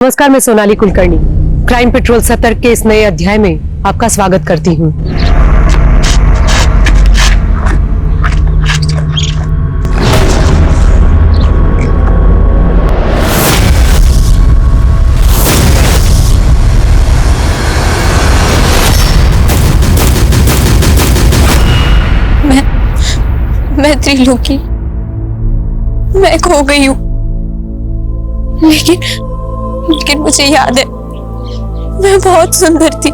नमस्कार, मैं Sonali Kulkarni crime petrol सतर्क के इस नए अध्याय में आपका स्वागत करती हूँ। मैं त्रिलोकी, मैं खो गई हूँ, लेकिन मुझे याद है मैं बहुत सुंदर थी।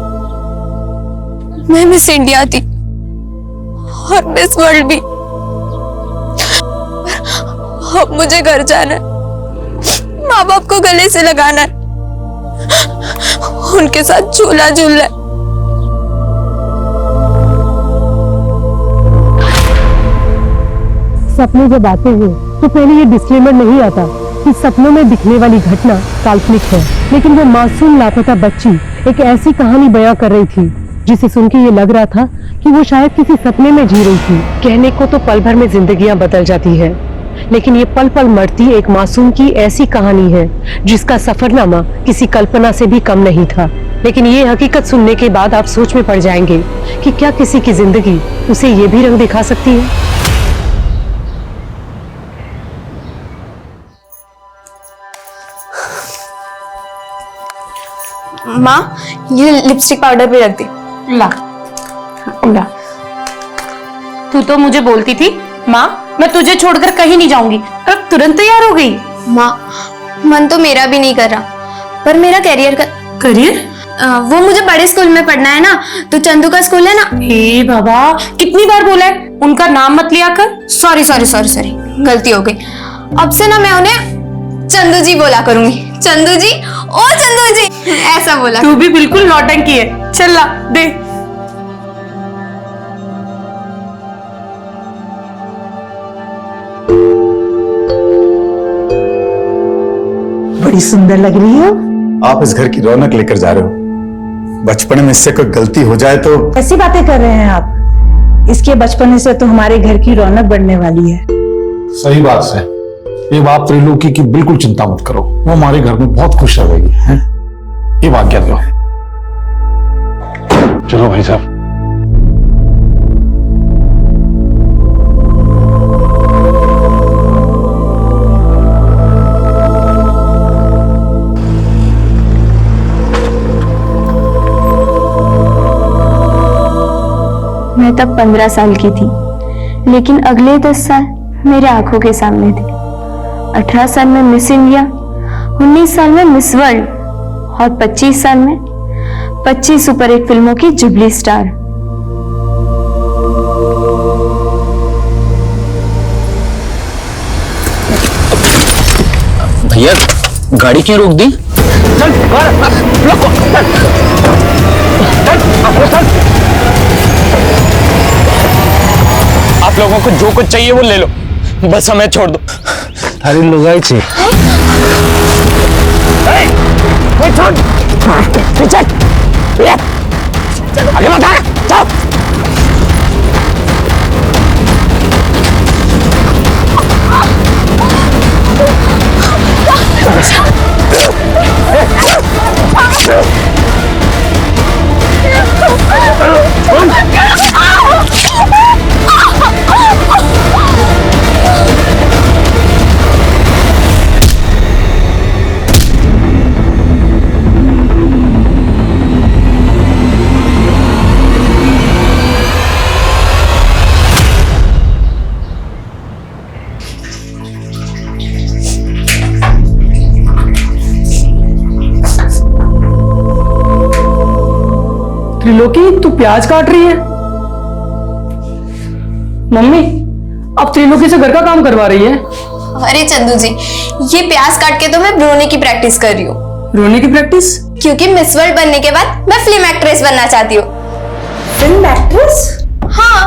मैं मिस इंडिया थी और मिस वर्ल्ड भी। अब मुझे घर जाना है, माँ बाप को गले से लगाना है, उनके साथ झूला झूलना है। सपने जब आते हैं तो पहले ये डिस्क्लेमर नहीं आता कि सपनों में दिखने वाली घटना काल्पनिक है, लेकिन वो मासूम लापता बच्ची एक ऐसी कहानी बयां कर रही थी जिसे सुन के ये लग रहा था कि वो शायद किसी सपने में जी रही थी। कहने को तो पल भर में जिंदगियां बदल जाती है, लेकिन ये पल पल मरती एक मासूम की ऐसी कहानी है जिसका सफरनामा किसी कल्पना से भी कम नहीं था। लेकिन ये हकीकत सुनने के बाद आप सोच में पड़ जाएंगे कि क्या किसी की जिंदगी उसे ये भी रंग दिखा सकती है। माँ, ये लिपस्टिक पाउडर भी रख दे। ला ला। तू तो मुझे बोलती थी माँ मैं तुझे छोड़कर कहीं नहीं जाऊंगी, अब तुरंत तैयार हो गई। माँ, मन तो मेरा भी नहीं कर रहा, पर मेरा करियर वो मुझे बड़े स्कूल में पढ़ना है ना, तो चंदू का स्कूल है ना। हे बाबा, कितनी बार बोला है उनका नाम मत लिया कर। सॉरी सॉरी सॉरी सॉरी, गलती हो गई। अब से ना मैं उन्हें चंदू जी बोला करूंगी। चंदू जी, ओ चंदू जी, ऐसा बोला। तू भी बिल्कुल नौटंकी है। चल ला दे। बड़ी सुंदर लग रही हो। आप इस घर की रौनक लेकर जा रहे हो। बचपन में इससे कोई गलती हो जाए तो। ऐसी बातें कर रहे हैं आप। इसके बचपन से तो हमारे घर की रौनक बढ़ने वाली है। सही बात है। ये बात त्रिलोकी की बिल्कुल चिंता मत करो, वो हमारे घर में बहुत खुश रहेगी। हैं? ये आज्ञा दो। चलो भाई साहब। मैं तब 15 साल की थी, लेकिन अगले 10 साल मेरे आंखों के सामने थे। 18 साल में मिस इंडिया, 19 साल में मिस वर्ल्ड और 25 साल में 25 सुपरहिट फिल्मों की जुबली स्टार। भैया, गाड़ी क्यों रोक दी? आप लोगों को जो कुछ चाहिए वो ले लो, बस हमें छोड़ दो। थारी लुगाई छे। आगे मत आ, जाओ। त्रिलोकी, तू प्याज काट रही है? मम्मी, अब त्रिलोकी से घर का काम करवा रही है? अरे चंदू जी, ये प्याज काट के तो मैं रोने की प्रैक्टिस कर रही हूँ। रोने की प्रैक्टिस? क्योंकि मिस वर्ल्ड बनने के बाद मैं फिल्म एक्ट्रेस बनना चाहती हूँ। Film actress? हाँ,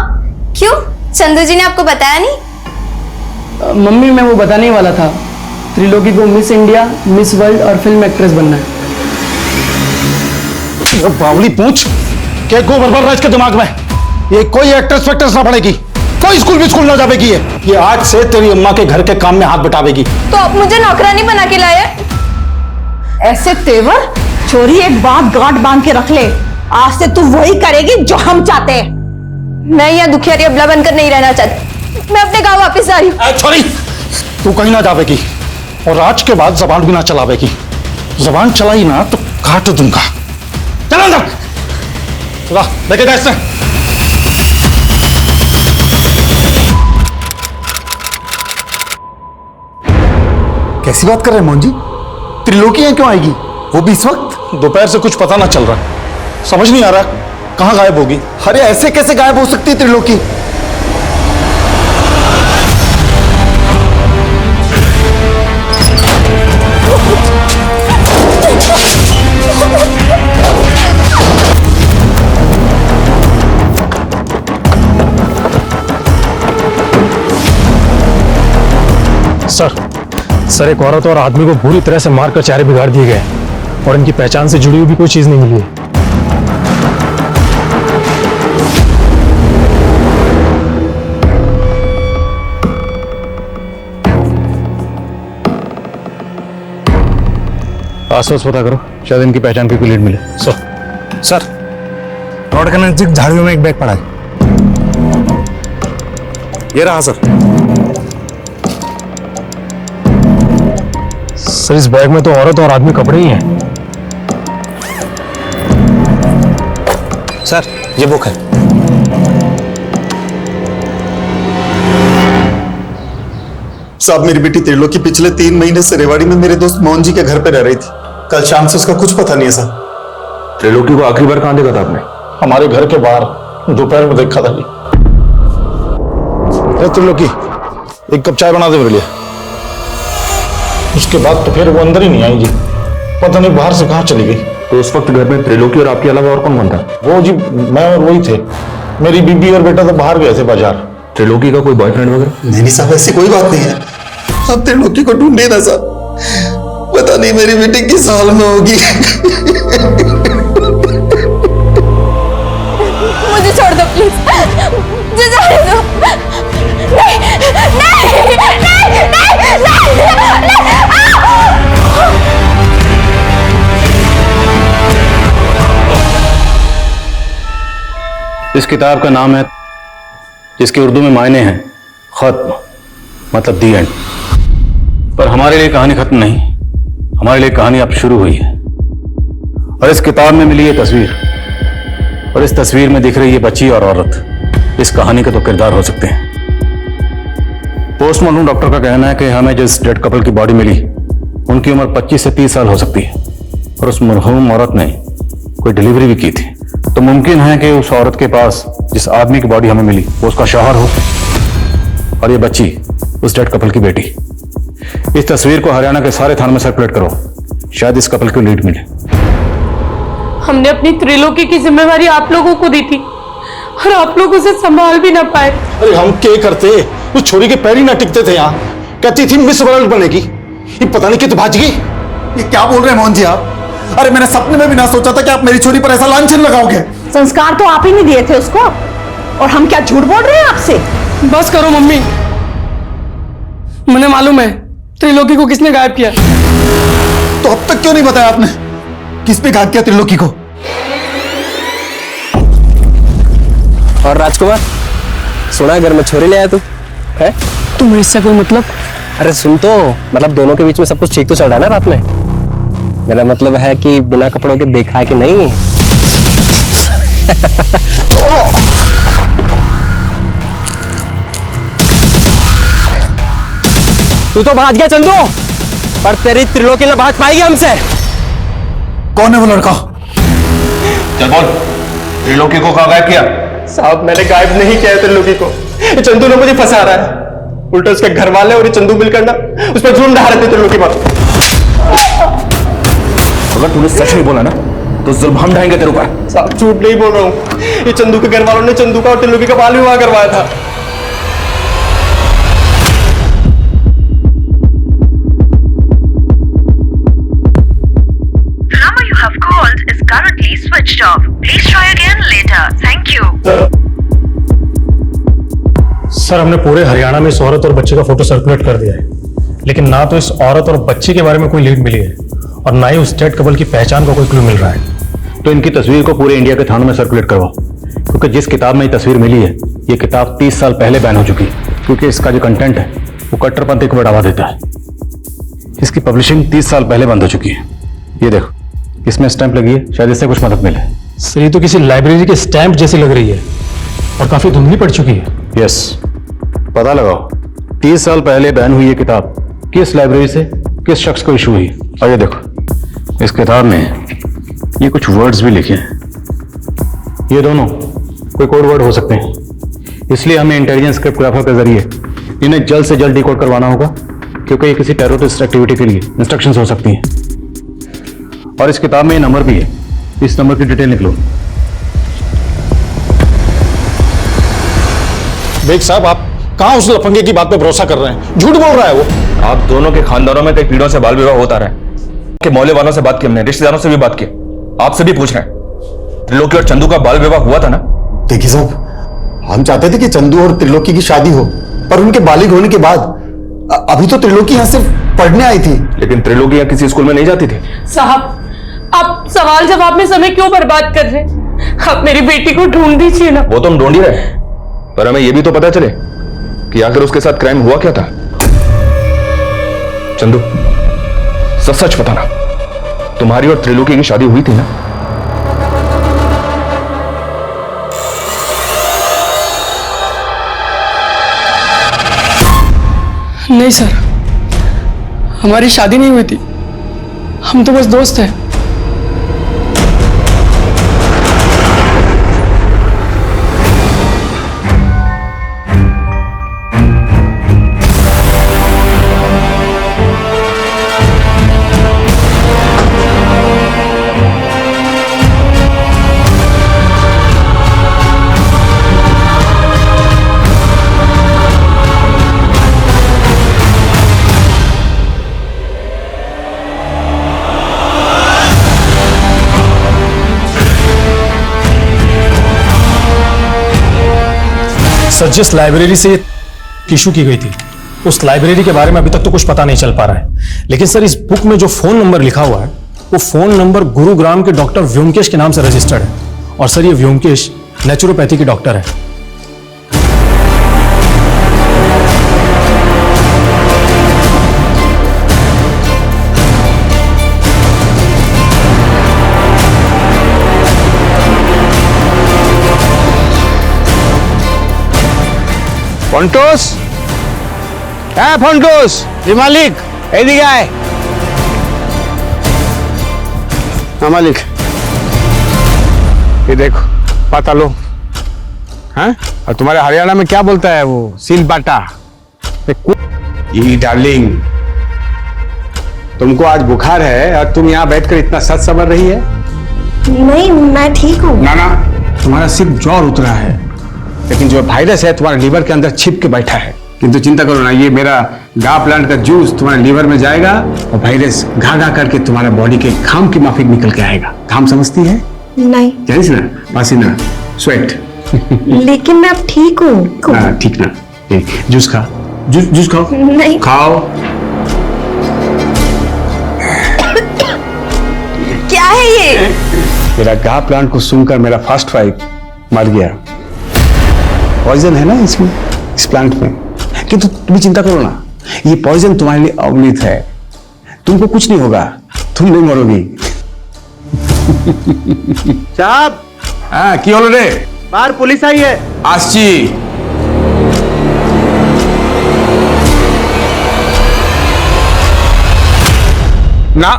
क्यों? चंदू जी ने आपको बताया नहीं? मम्मी, मैं वो बताने ही वाला था। त्रिलोकी को मिस इंडिया, मिस वर्ल्ड और फिल्म एक्ट्रेस बनना है। बावली पूछ, क्या को बर्बाद रहा इसके दिमाग में? ये कोई एक्ट्रेस फैक्ट्रेस ना पड़ेगी, कोई स्कूल ना जाएगी। ये आज से तेरी अम्मा के घर के काम में हाथ बटावेगी। तो आप मुझे नौकरानी बना के लाए? ऐसे तेवर? चोरी एक बात गांठ बांध के रख ले, आज से तू वही करेगी जो हम चाहते हैं। मैं यहाँ दुखियारी अबला बनकर नहीं रहना चाहती, मैं अपने गांव वापस आ रही हूँ। छोरी, तू कहीं ना जावेगी और आज के बाद जबान भी ना चलावेगी। जबान चलाई ना तो काट दूंगा। चलो अंदर, चला लेके जा इससे। कैसी बात कर रहे हैं मोहन जी? त्रिलोकी यहाँ क्यों आएगी, वो भी इस वक्त? दोपहर से कुछ पता ना चल रहा, समझ नहीं आ रहा कहाँ गायब होगी। अरे ऐसे कैसे गायब हो सकती है त्रिलोकी? सर एक औरत और आदमी को बुरी तरह से मारकर चेहरे बिगाड़ दिए गए और इनकी पहचान से जुड़ी हुई भी कोई चीज नहीं मिली है। आसपास पता करो, शायद इनकी पहचान की कोई लीड मिले। सर, रोड के नजदीक झाड़ियों में एक बैग पड़ा है। ये रहा सर। सर इस बैग में तो औरत और आदमी कपड़े ही हैं। सर ये बुक है। साहब मेरी बेटी त्रिलोकी पिछले 3 महीने से रेवाड़ी में मेरे दोस्त मोहन जी के घर पे रह रही थी। कल शाम से उसका कुछ पता नहीं है सर। त्रिलोकी को आखिरी बार कहां देखा था आपने? हमारे घर के बाहर दोपहर में देखा था जी। त्रिलोकी, एक कप चाय बना दे मेरे लिए। उसके बाद तो फिर वो अंदर ही नहीं आई जी, पता नहीं बाहर से कहाँ चली गई। तो उस वक्त घर में त्रिलोकी और आपके अलावा और कौन कौन था? वो जी मैं और वही थे। मेरी बीबी और बेटा तो बाहर गए थे बाजार। त्रिलोकी का कोई बॉयफ्रेंड वगैरह? नहीं साहब, ऐसी कोई बात नहीं है। आप त्रिलोकी को ढूंढे ना साहब, पता नहीं मेरी बेटी किस हाल में होगी। मुझे छोड़ दो प्लीज, मुझे जाने दो। नहीं, नहीं, नहीं, नहीं, नहीं। इस किताब का नाम है, जिसके उर्दू में मायने हैं खत्म, मतलब दी एंड। पर हमारे लिए कहानी खत्म नहीं, हमारे लिए कहानी अब शुरू हुई है। और इस किताब में मिली ये तस्वीर, और इस तस्वीर में दिख रही है बच्ची और औरत, इस कहानी के तो किरदार हो सकते हैं। पोस्टमार्टम डॉक्टर का कहना है कि हमें जिस डेड कपल की बॉडी मिली उनकी उम्र 25 से 30 साल हो सकती है, और उस मरहूम औरत ने कोई डिलीवरी भी की थी। तो मुमकिन है कि उस औरत के पास जिस आदमी की बॉडी हमें मिली वो उसका शौहर हो, और ये बच्ची उस डेड कपल की बेटी। इस तस्वीर को हरियाणा के सारे थानों में सर्कुलेट करो, शायद इस कपल को लीड मिले। हमने अपनी त्रिलोकी की जिम्मेवारी आप लोगों को दी थी और आप लोग उसे संभाल भी ना पाए। अरे हम क्या करते, उस छोरी के पैर ही ना टिकते थे। यहाँ कहती थी मिस वर्ल्ड बनेगी, ये पता नहीं कितनी भाज गई। ये क्या बोल रहे हैं मोहन जी आप? अरे मैंने सपने में भी ना सोचा था कि आप मेरी छोरी पर ऐसा लांछन लगाओगे। संस्कार तो आप ही नहीं दिए थे उसको, और हम क्या झूठ बोल रहे हैं आपसे? बस करो मम्मी, मुझे मालूम है त्रिलोकी को किसने गायब किया। तो अब तक क्यों नहीं बताया आपने किस पे घात किया त्रिलोकी को? और राजकुमार, सुना घर में छोरी ले आया तू है? तुम्हें इससे कोई मतलब? अरे सुन तो, मतलब दोनों के बीच में सब कुछ ठीक तो चल रहा है ना रात में? मेरा मतलब है कि बिना कपड़ों के देखा है कि नहीं? तू तो भाग गया चंदू, पर तेरी त्रिलोकी ना भाग पाएगी हमसे। कौन है वो लड़का? चल बोल, त्रिलोकी को कहाँ गायब किया? साहब मैंने गायब नहीं किया है त्रिलोकी को, ये चंदू ने मुझे फंसा रहा है। उल्टा उसके घर वाले और ये चंदू मिलकर ना उस पर जुर्म ढा रहे थे त्रिलोकी पर। अगर तूने सच नहीं बोला ना तो जुल्म हम ढाएंगे तेरे ऊपर। साहब झूठ नहीं बोल रहा हूँ, ये चंदू के घर वालों ने चंदू का और त्रिलोकी का बाल विवाह करवाया था। number you have called is currently switched off. Please try again later. Thank you. Sir हमने पूरे हरियाणा में इस औरत और बच्चे का फोटो सर्कुलेट कर दिया है, लेकिन ना तो इस औरत और बच्चे के बारे में कोई लीड मिली है और ना ही उस डेड कपल की पहचान का कोई क्लू मिल रहा है। तो इनकी तस्वीर को पूरे इंडिया के थानों में सर्कुलेट करवाओ, क्योंकि जिस किताब में ये तस्वीर मिली है ये किताब 30 साल पहले बैन हो चुकी है, क्योंकि इसका जो कंटेंट है वो कट्टरपंथी को बढ़ावा देता है। इसकी पब्लिशिंग 30 साल पहले बंद हो चुकी है। ये देखो, इसमें स्टैंप लगी है, शायद इससे कुछ मदद मिले। सर ये तो किसी लाइब्रेरी के स्टैंप जैसी लग रही है और काफी धुंधली पड़ चुकी है। यस, पता लगाओ 30 साल पहले बैन हुई ये किताब किस लाइब्रेरी से किस शख्स को इशू हुई। और ये देखो, इस किताब में ये कुछ वर्ड्स भी लिखे हैं। ये दोनों कोई कोड वर्ड हो सकते हैं, इसलिए हमें इंटेलिजेंस क्रिप्टोग्राफर के जरिए इन्हें जल्द से जल्द डिकोड करवाना होगा, क्योंकि ये किसी टेररिस्ट एक्टिविटी के लिए इंस्ट्रक्शंस हो सकती हैं। और इस किताब में ये नंबर भी है, इस नंबर की डिटेल निकलो। बेग साहब, आप कहां उस लफंगे की बात पे भरोसा कर रहे हैं? झूठ बोल रहा है वो। आप दोनों के खानदानों में कई पीढ़ियों से बाल विवाह होता रहा है। कि मोहल्ले वालों से बात की हमने, रिश्तेदारों से भी बात की, आपसे भी पूछ रहे हैं। त्रिलोकी और चंदू का बाल विवाह हुआ था ना? देखिए साहब, हम चाहते थे कि चंदू और त्रिलोकी की शादी हो, पर उनके बालिग होने के बाद अभी तो त्रिलोकी यहाँ सिर्फ पढ़ने आई थी। लेकिन त्रिलोकी यहाँ किसी स्कूल में नहीं जाती थी। साहब, आप सवाल जवाब में समय क्यों बर्बाद कर रहे हैं? आप मेरी बेटी को ढूंढ दीजिए ना। वो तो हम ढूंढ ही रहे, पर हमें यह भी तो पता चले कि आखिर उसके साथ क्राइम हुआ क्या था। चंदू, सच सच बताना, तुम्हारी और त्रिलोकी की शादी हुई थी ना? नहीं सर, हमारी शादी नहीं हुई थी, हम तो बस दोस्त हैं। सर जिस लाइब्रेरी से ये इशू की गई थी उस लाइब्रेरी के बारे में अभी तक तो कुछ पता नहीं चल पा रहा है, लेकिन सर इस बुक में जो फोन नंबर लिखा हुआ है वो फोन नंबर गुरुग्राम के डॉक्टर व्योमकेश के नाम से रजिस्टर्ड है। और सर ये व्योमकेश नेचुरोपैथी के डॉक्टर है। ফন্টোস, হ্যাঁ ফন্টোস, জি মালিক এদিকে আয়। हाँ मालिक, ये देखो पता लो। हाँ, और तुम्हारे हरियाणा में क्या बोलता है वो? सील बाटा। ये डार्लिंग, तुमको आज बुखार है और तुम यहाँ बैठकर इतना सच समझ रही है? नहीं, मैं ठीक हूँ। ना ना, तुम्हारा सिर्फ ज्वर उतरा है, लेकिन जो वायरस है तुम्हारे लीवर के अंदर छिप के बैठा है। किंतु चिंता करो ना, ये मेरा गा प्लांट का जूस तुम्हारे लीवर में जाएगा और वायरस घा घा करके तुम्हारा बॉडी के घाम की माफिक निकल के आएगा। घाम समझती है? नहीं। जानिस ना, पसीना, स्वेट। लेकिन मैं अब ठीक हूँ। हाँ ठीक ना, जूस खा, जूस खाओ। नहीं। खाओ। क्या है ये? मेरा गा प्लांट को सुनकर मेरा फर्स्ट वाइफ मर गया। पॉइजन है ना इसमें, इस प्लांट में। किंतु तुम चिंता करो ना, ये पॉइजन तुम्हारे लिए अमृत है, तुमको कुछ नहीं होगा, तुम नहीं मरोगी। साहब, हाँ की हलो रे? बाहर पुलिस आई है। आसची। ना,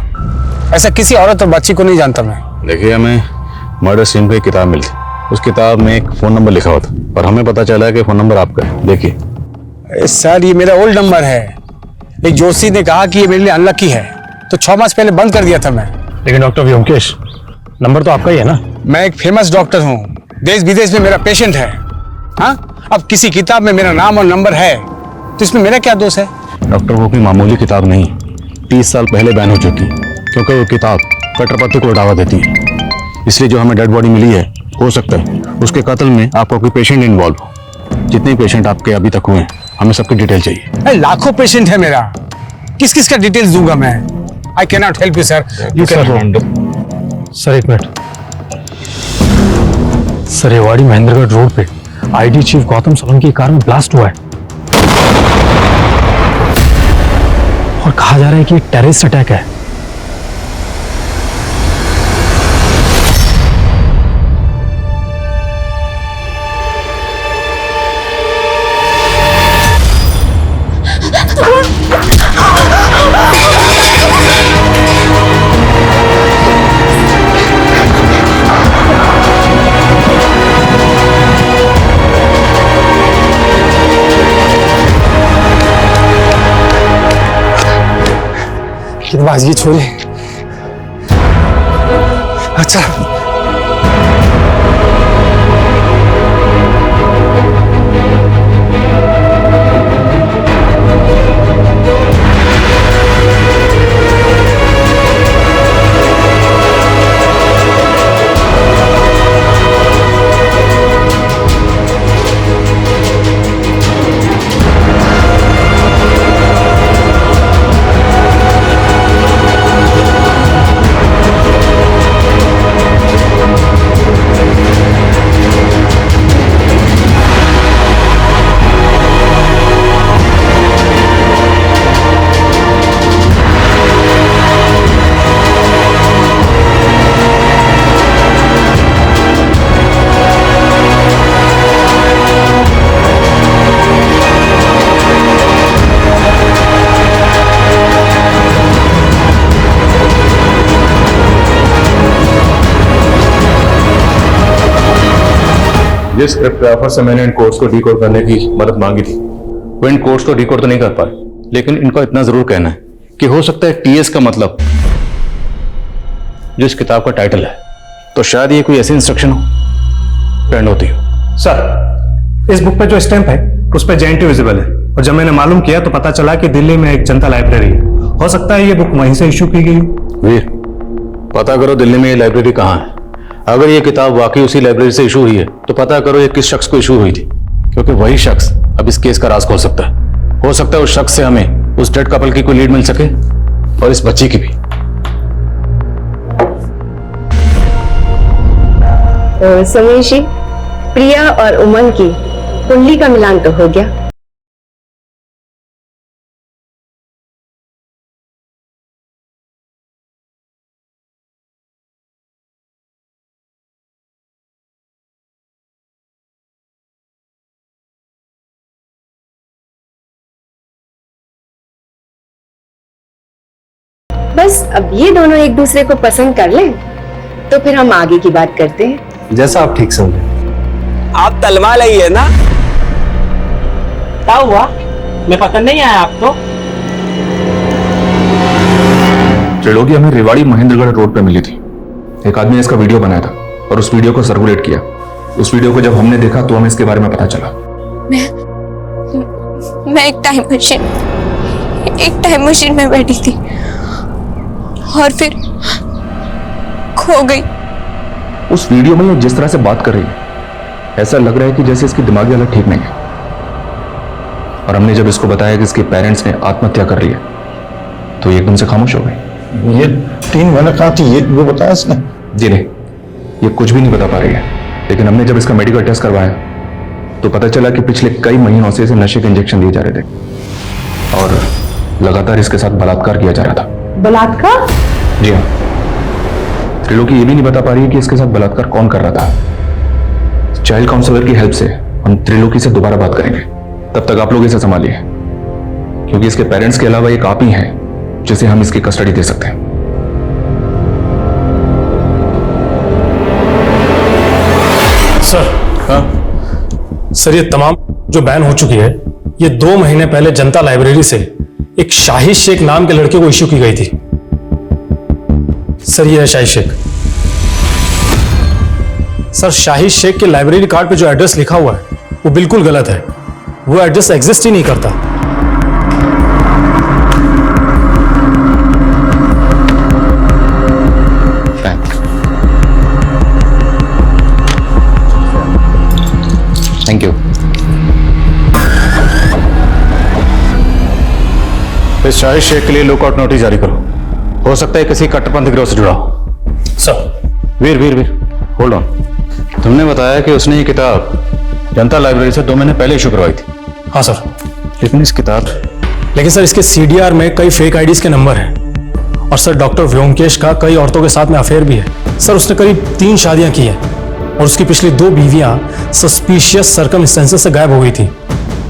ऐसा किसी औरत और बच्ची को नहीं जानता मैं। देखिए, हमें मर्डर सीन पे एक किताब मिली थी, उस किताब में एक फोन नंबर लिखा हुआ था और हमें पता चला कि फोन नंबर आपका है। देखिए सर, ये मेरा ओल्ड नंबर है। एक जोशी ने कहा कि ये मेरे लिए अनलकी है, तो 6 मास पहले बंद कर दिया था मैं। लेकिन डॉक्टर व्योमकेश, नंबर तो आपका ही है ना? मैं एक फेमस डॉक्टर हूँ, देश विदेश में मेरा पेशेंट है। हाँ, अब किसी किताब में मेरा नाम और नंबर है तो इसमें मेरा क्या दोष है? डॉक्टर, वो कोई मामूली किताब नहीं, 30 साल पहले बैन हो चुकी, क्योंकि वो किताब कट्टरपंथी को बढ़ावा देती है। इसलिए जो हमें डेड बॉडी मिली है, हो सकता है उसके कत्ल में आपका कोई पेशेंट इन्वॉल्व हो। जितने पेशेंट आपके अभी तक हुए हैं, हमें सबकी डिटेल चाहिए। लाखों पेशेंट है मेरा, किस किस का डिटेल्स दूंगा मैं? I can not help you sir, you can sir एक मिनट सर, रेवाड़ी महेंद्रगढ़ रोड पे आईडी चीफ गौतम सोलंकी की कार में ब्लास्ट हुआ है और कहा जा रहा है कि एक टेररिस्ट अटैक है। बस ये छोरी अच्छा जिस क्रिप्टोग्राफर से मैंने इन कोड्स को डीकोड करने की मदद मांगी थी वो इन कोड्स को डीकोड तो नहीं कर पाए, लेकिन इनको इतना जरूर कहना है कि हो सकता है टीएस का मतलब जो इस किताब का टाइटल है, तो शायद ये कोई ऐसी इंस्ट्रक्शन हो ट्रेंड होती हो। सर इस बुक पे जो स्टैंप है उस पे जेएनटी विजिबल है और जब मैंने मालूम किया तो पता चला कि दिल्ली में एक जनता लाइब्रेरी है। हो सकता है ये बुक वहीं से इशू की गई हो। वीर पता करो दिल्ली में ये लाइब्रेरी कहाँ है। अगर ये किताब वाकई उसी लाइब्रेरी से इशू हुई है तो पता करो ये किस शख्स को इशू हुई थी, क्योंकि वही शख्स अब इस केस का राज खोल सकता है। हो सकता है उस शख्स से हमें उस डेड कपल की कोई लीड मिल सके और इस बच्ची की भी। समीर जी, प्रिया और उमंग की कुंडली का मिलान तो हो गया। बस अब ये दोनों एक दूसरे को पसंद कर लें तो फिर हम आगे की बात करते हैं। जैसा आप ठीक समझे। आप तलवा लई है ना? क्या हुआ? मैं पसंद नहीं आया आपको? त्रिलोकी हमें रेवाड़ी महेंद्रगढ़ रोड पे मिली थी। एक आदमी ने इसका वीडियो बनाया था और उस वीडियो को सर्कुलेट किया। उस वीडियो को जब हमने देखा तो हमें इसके बारे में पता चला। मैं एक टाइम मशीन में बैठी थी और फिर खो गई। उस वीडियो में ये जिस तरह से बात कर रही है ऐसा लग रहा है कि जैसे इसकी दिमागी हालत ठीक नहीं है। और हमने जब इसको बताया कि इसके पेरेंट्स ने आत्महत्या कर ली है तो ये एकदम से खामोश हो गई। ये 3 महीने कहाँ थी ये वो बताया इसने? जी नहीं, ये कुछ भी नहीं बता पा रही है। लेकिन हमने जब इसका मेडिकल टेस्ट करवाया तो पता चला कि पिछले कई महीनों से इसे नशे के इंजेक्शन दिए जा रहे थे और लगातार इसके साथ बलात्कार किया जा रहा था। बलात्कार? जी हाँ। त्रिलोकी ये भी नहीं बता पा रही है कि इसके साथ बलात्कार कौन कर रहा था। चाइल्ड काउंसलर की हेल्प से हम त्रिलोकी से दोबारा बात करेंगे। तब तक आप लोग इसे संभालिए, क्योंकि इसके पेरेंट्स के अलावा एक आप ही हैं जिसे हम इसकी कस्टडी दे सकते हैं। सर। हाँ सर, ये तमाम जो बैन हो चुकी है ये 2 महीने पहले जनता लाइब्रेरी से एक शाहिद शेख नाम के लड़के को इश्यू की गई थी। सर ये है शाहिद शेख। सर शाहिद शेख के लाइब्रेरी कार्ड पे जो एड्रेस लिखा हुआ है वो बिल्कुल गलत है। वो एड्रेस एग्जिस्ट ही नहीं करता। Thank you. इस शाहिद शेख के लिए लुकआउट नोटिस जारी करो। हो सकता है किसी कट्टरपंथी गिरोह से जुड़ा हो। Sir Veer Veer Veer hold on. तुमने बताया कि उसने ये किताब जनता लाइब्रेरी से 2 महीने पहले इशू करवाई थी। हाँ सर। लेकिन इस किताब लेकिन सर इसके सीडीआर में कई फेक आईडीज के नंबर हैं और सर डॉक्टर व्योमकेश का कई औरतों के साथ में अफेयर भी है। सर उसने करीब 3 शादियां की हैं और उसकी पिछली 2 बीवियां सस्पिशियस सर्कमस्टेंसेस से गायब हो गई थी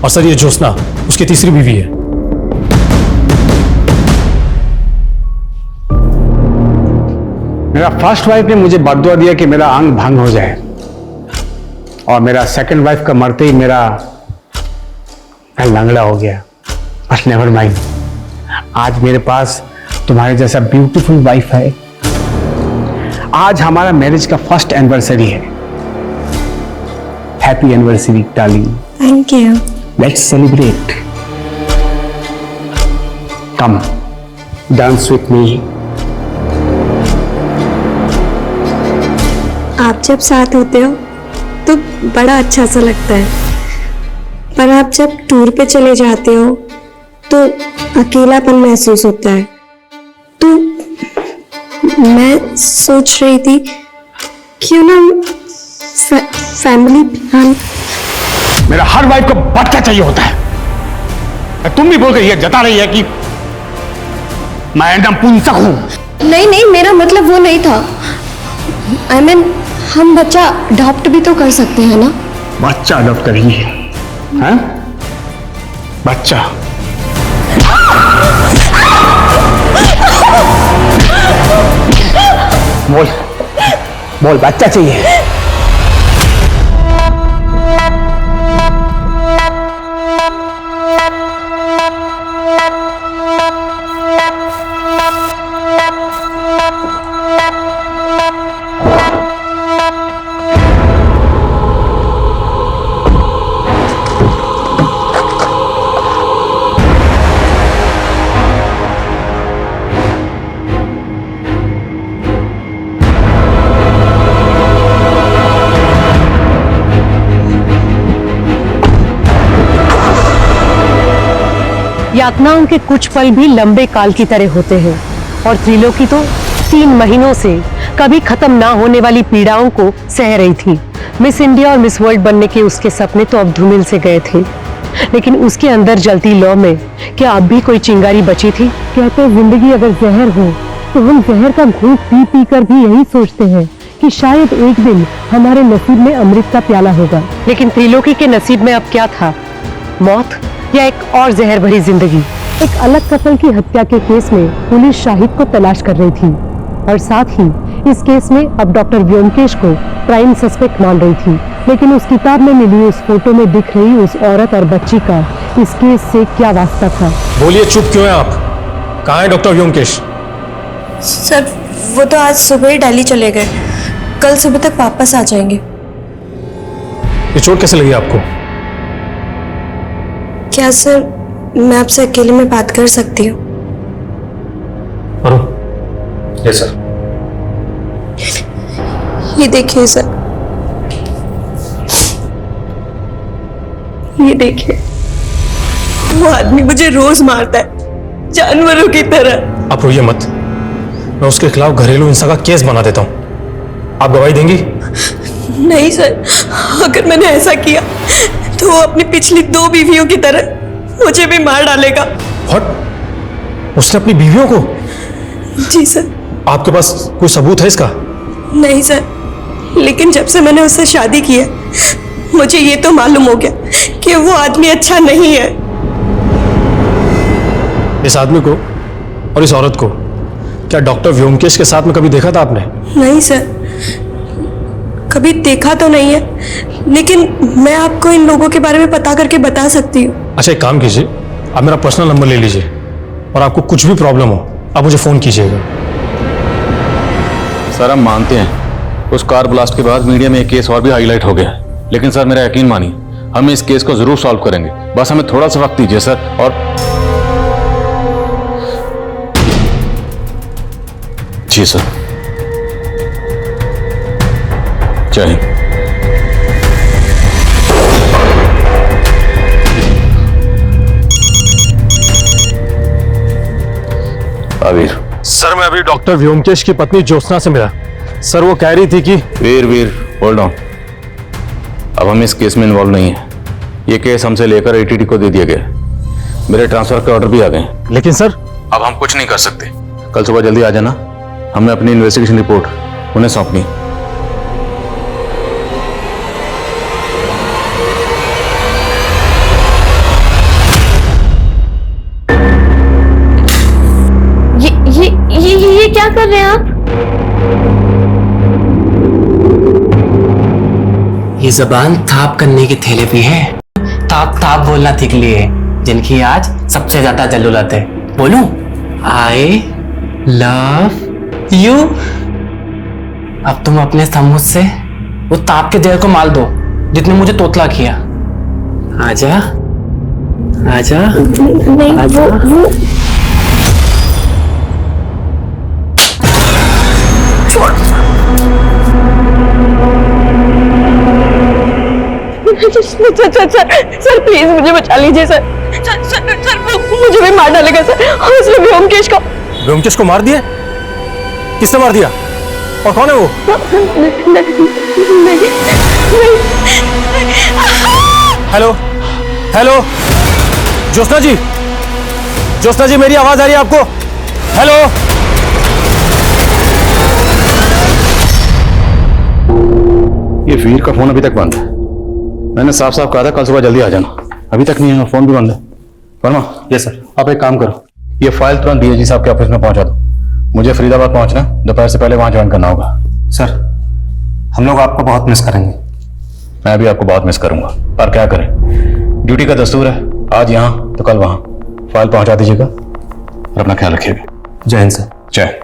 और सर ये ज्योत्सना उसकी तीसरी बीवी है। मेरा फर्स्ट वाइफ ने मुझे बददुआ दिया कि मेरा अंग भंग हो जाए और मेरा सेकंड वाइफ का मरते ही मेरा लंगड़ा हो गया। बट नेवर माइंड, आज मेरे पास तुम्हारे जैसा ब्यूटीफुल वाइफ है। आज हमारा मैरिज का फर्स्ट एनिवर्सरी है। Happy anniversary darling. Thank you. Let's celebrate. Come dance with me. आप जब साथ होते हो तो बड़ा अच्छा सा लगता है, पर आप जब टूर पे चले जाते हो तो अकेलापन महसूस होता है। तो मैं सोच रही थी क्यों ना फैमिली प्लान। मेरा हर वाइफ को बच्चा चाहिए होता है। तुम भी बोल के ये जता रही है कि मैं एकदम पुंसक हूं। नहीं नहीं, मेरा मतलब वो नहीं था। I mean, हम बच्चा अडॉप्ट भी तो कर सकते हैं ना। बच्चा अडॉप्ट करेंगे? हैं? बच्चा? बोल बोल, बच्चा चाहिए? यातनाओं के कुछ पल भी लंबे काल की तरह होते हैं और त्रिलोकी तो 3 महीनों से कभी खत्म ना होने वाली पीड़ाओं को सह रही थी। मिस इंडिया और मिस वर्ल्ड बनने के उसके सपने तो अब धूमिल से गए थे, लेकिन उसके अंदर जलती लौ में क्या अब भी कोई चिंगारी बची थी? कहते जिंदगी अगर जहर हो तो हम जहर का घूंट पी पी कर भी यही सोचते हैं कि शायद एक दिन हमारे नसीब में अमृत का प्याला होगा। लेकिन त्रिलोकी के नसीब में अब क्या था? मौत या एक और जहर भरी जिंदगी? एक अलग कत्ल की हत्या के केस में पुलिस शाहिद को तलाश कर रही थी और साथ ही इस केस में अब डॉक्टर व्योमकेश को प्राइम सस्पेक्ट मान रही थी। लेकिन उस किताब में मिली उस फोटो में दिख रही उस औरत और बच्ची का इस केस से क्या वास्ता था? बोलिए, चुप क्यों हैं आप? कहाँ है डॉक्टर व्योमकेश? सर वो तो आज सुबह ही दिल्ली चले गए, कल सुबह तक वापस आ जाएंगे। ये चोट कैसे लगी आपको? क्या सर मैं आपसे अकेले में बात कर सकती हूँ? Yes sir. ये देखिए सर, ये देखिए, वो आदमी मुझे रोज मारता है जानवरों की तरह। आप रोइए मत, मैं उसके खिलाफ घरेलू हिंसा का केस बना देता हूँ। आप गवाही देंगी? नहीं सर, अगर मैंने ऐसा किया तो वो अपनी पिछली 2 बीवियों की तरह मुझे भी मार डालेगा। व्हाट? उसने अपनी बीवियों को? जी सर। आपके पास कोई सबूत है इसका? नहीं सर, लेकिन जब से मैंने उससे शादी की है मुझे ये तो मालूम हो गया कि वो आदमी अच्छा नहीं है। इस आदमी को और इस औरत को क्या डॉक्टर व्योमकेश के साथ में कभी देखा था आपने? नहीं सर, कभी देखा तो नहीं है, लेकिन मैं आपको इन लोगों के बारे में पता करके बता सकती हूँ। अच्छा, एक काम कीजिए, आप मेरा पर्सनल नंबर ले लीजिए और आपको कुछ भी प्रॉब्लम हो आप मुझे फोन कीजिएगा। सर हम मानते हैं उस कार ब्लास्ट के बाद मीडिया में एक केस और भी हाईलाइट हो गया, लेकिन सर मेरा यकीन मानिए हम इस केस को जरूर सॉल्व करेंगे। बस हमें थोड़ा सा वक्त दीजिए सर। और जी सर, जय हिंद। आविर सर मैं अभी डॉक्टर व्योमकेश की पत्नी ज्योत्सना से मिला। सर वो कह रही थी कि वीर होल्ड ऑन। अब हम इस केस में इन्वॉल्व नहीं है। ये केस हमसे लेकर एटीटी को दे दिया गया। मेरे ट्रांसफर के ऑर्डर भी आ गए। लेकिन सर अब हम कुछ नहीं कर सकते। कल सुबह जल्दी आ जाना। हमने अपनी इन्वेस्टिगेशन रिपोर्ट उन्हें सौंपनी। ये क्या कर रहे हैं आप? ये जबान थाप करने की थेरेपी है। थाप थाप बोलना सीख लिए जिनकी आज सबसे ज्यादा जरूरत है। बोलूं? I love you. अब तुम अपने समूह से वो ताप के जहर को माल दो जितने मुझे तोतला किया। आजा आजा नहीं आजा। वो सर प्लीज मुझे बचा लीजिए सर। सर मुझे भी मार डालेगा सर। और इसने व्योमकेश को मार दिया? किसने मार दिया और कौन है वो? नहीं। हेलो हेलो ज्योत्सना जी मेरी आवाज आ रही है आपको? हेलो ये वीर का फोन अभी तक बंद है। मैंने साफ साफ कहा था कल सुबह जल्दी आ जाना। अभी तक नहीं है, फोन भी बंद है। वर्मा। Yes sir. आप एक काम करो, ये फाइल तुरंत डीएजी साहब के ऑफिस में पहुंचा दो। मुझे फरीदाबाद पहुंचना, दोपहर से पहले वहां ज्वाइन करना होगा। सर हम लोग आपको बहुत मिस करेंगे। मैं भी आपको बहुत मिस करूंगा, पर क्या करें, ड्यूटी का दस्तूर है। आज यहाँ तो कल वहां। फाइल पहुंचा दीजिएगा और अपना ख्याल रखिएगा। जय हिंद सर। जय।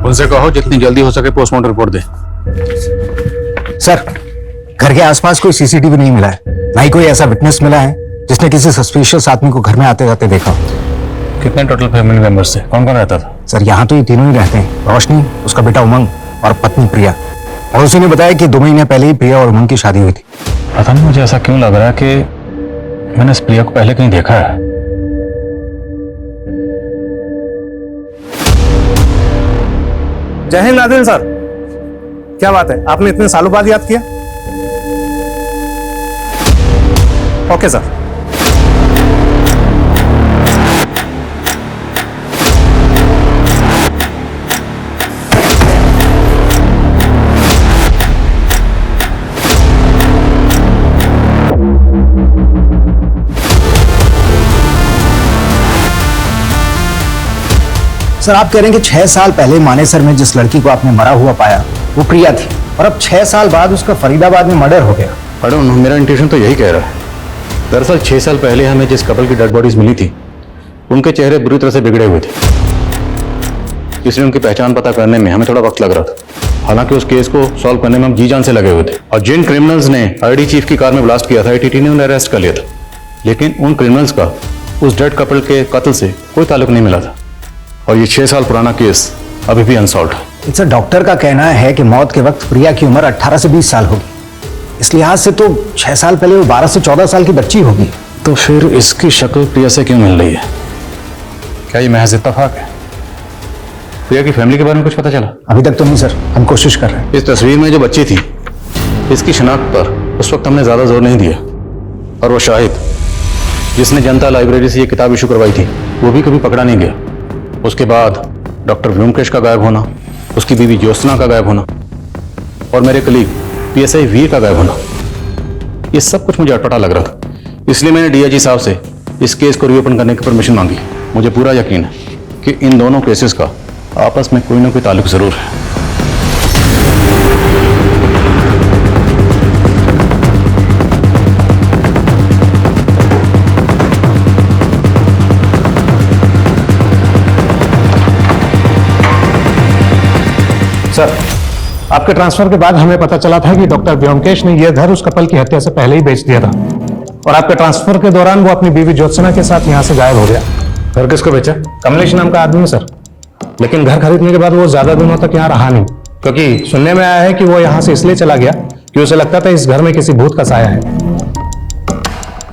उनसे कहो जितनी जल्दी हो सके पोस्टमार्टम रिपोर्ट दे। सर, घर के आसपास कोई सीसीटीवी नहीं मिला है, ना ही कोई ऐसा विटनेस मिला है जिसने किसी सस्पिशियस आदमी को घर में आते जाते देखा। कितने टोटल फैमिली मेंबर्स थे? कौन कौन रहता था? सर यहाँ तो ये तीनों ही रहते हैं, रोशनी, उसका बेटा उमंग और पत्नी प्रिया। और उसी ने बताया कि 2 महीने पहले ही प्रिया और उमंग की शादी हुई थी। पता नहीं मुझे ऐसा क्यों लग रहा है कि मैंने इस प्रिया को पहले कहीं देखा है। जय हिंद आदिल सर। क्या बात है, आपने इतने सालों बाद याद किया? Okay sir. सर आप कह रहे हैं कि 6 साल पहले मानेसर में जिस लड़की को आपने मरा हुआ पाया वो प्रिया थी, और अब 6 साल बाद उसका फरीदाबाद में मर्डर हो गया। अरे मेरा इंट्यूशन तो यही कह रहा है। दरअसल 6 साल पहले हमें जिस कपल की डेड बॉडीज मिली थी उनके चेहरे बुरी तरह से बिगड़े हुए थे, इसलिए उनकी पहचान पता करने में हमें थोड़ा वक्त लग रहा था। हालांकि उस केस को सॉल्व करने में हम जी जान से लगे हुए थे, और जिन क्रिमिनल्स ने आईडी चीफ की कार में ब्लास्ट किया था एटीटी ने उन्हें अरेस्ट कर लिया था। लेकिन उन क्रिमिनल्स का उस डेड कपल के कत्ल से कोई ताल्लुक नहीं मिला था और ये 6 साल पुराना केस अभी भी अनसॉल्व है। सर, डॉक्टर का कहना है कि मौत के वक्त प्रिया की उम्र 18 से 20 साल होगी। इस लिहाज से तो 6 साल पहले वो 12 से 14 साल की बच्ची होगी। तो फिर इसकी शक्ल प्रिया से क्यों मिल रही है? क्या ये महज इत्तेफाक है? प्रिया की फैमिली के बारे में कुछ पता चला? अभी तक तो नहीं सर, हम कोशिश कर रहे हैं। इस तस्वीर में जो बच्ची थी इसकी शनाख्त पर उस वक्त हमने ज्यादा जोर नहीं दिया और वो शाहिद जिसने जनता लाइब्रेरी से ये किताब इशू करवाई थी वो भी कभी पकड़ा नहीं गया। उसके बाद डॉक्टर व्योमकेश का गायब होना, उसकी बीवी ज्योत्सना का गायब होना और मेरे कलीग PSI वीर का गायब होना, ये सब कुछ मुझे अटपटा लग रहा था। इसलिए मैंने DIG साहब से इस केस को रीओपन करने की परमिशन मांगी। मुझे पूरा यकीन है कि इन दोनों केसेस का आपस में कोई ना कोई ताल्लुक जरूर है। सर, आपके ट्रांसफर के बाद हमें पता चला था कि डॉक्टर व्योमकेश ने यह घर उस कपल की हत्या से पहले ही बेच दिया था और आपके ट्रांसफर के दौरान वो अपनी बीवी ज्योत्सना के साथ यहाँ से गायब हो गया। घर किसको बेचा? कमलेश नाम का आदमी सर। लेकिन घर खरीदने के बाद वो ज्यादा दिनों तक यहाँ रहा नहीं, क्योंकि सुनने में आया है कि वो यहाँ से इसलिए चला गया कि उसे लगता था इस घर में किसी भूत का साया है।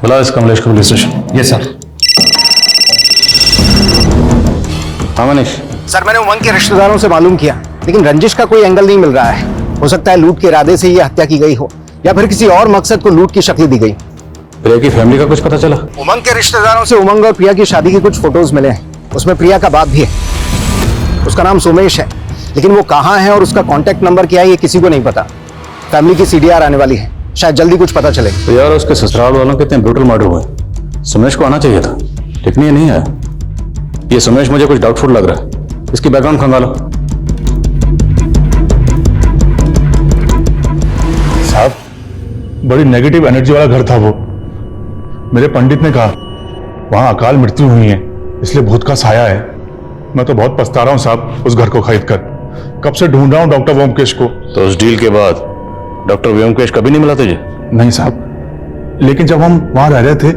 बुला इस कमलेश को पुलिस स्टेशन। Yes sir. हाँ मनीष। सर, मैंने उमंग के रिश्तेदारों से मालूम किया, लेकिन रंजिश का कोई एंगल नहीं मिल रहा है। हो सकता है लूट के इरादे से ये हत्या की गई हो या फिर किसी और मकसद को लूट की शक्ल दी गई। प्रिया की फैमिली का कुछ पता चला? उमंग के रिश्तेदारों से उमंग और प्रिया की शादी के कुछ फोटोज मिले हैं। उसमें प्रिया का बाप भी है। उसका नाम सोमेश है, लेकिन वो कहाँ है और उसका कॉन्टेक्ट नंबर क्या है ये किसी को नहीं पता। फैमिली की CDR आने वाली है, शायद जल्दी कुछ पता चले। तो यार उसके ससुराल वालों के इतने ब्रूटल मर्डर हुए, सुमेश को आना चाहिए था, लेकिन ये नहीं आया। ये सुमेश मुझे कुछ डाउटफुल लग रहा है। इसकी बैकग्राउंड खंगालो। साहब, बड़ी नेगेटिव एनर्जी वाला घर था वो। मेरे पंडित ने कहा वहां अकाल मृत्यु हुई है, इसलिए भूत का साया है। मैं तो बहुत पछता रहा हूं साहब उस घर को खरीद कर। कब से ढूंढ रहा हूं डॉक्टर व्योमकेश को। तो उस डील के बाद डॉक्टर व्योमकेश कभी नहीं मिला तुझे? नहीं साहब, लेकिन जब हम वहां रह रहे थे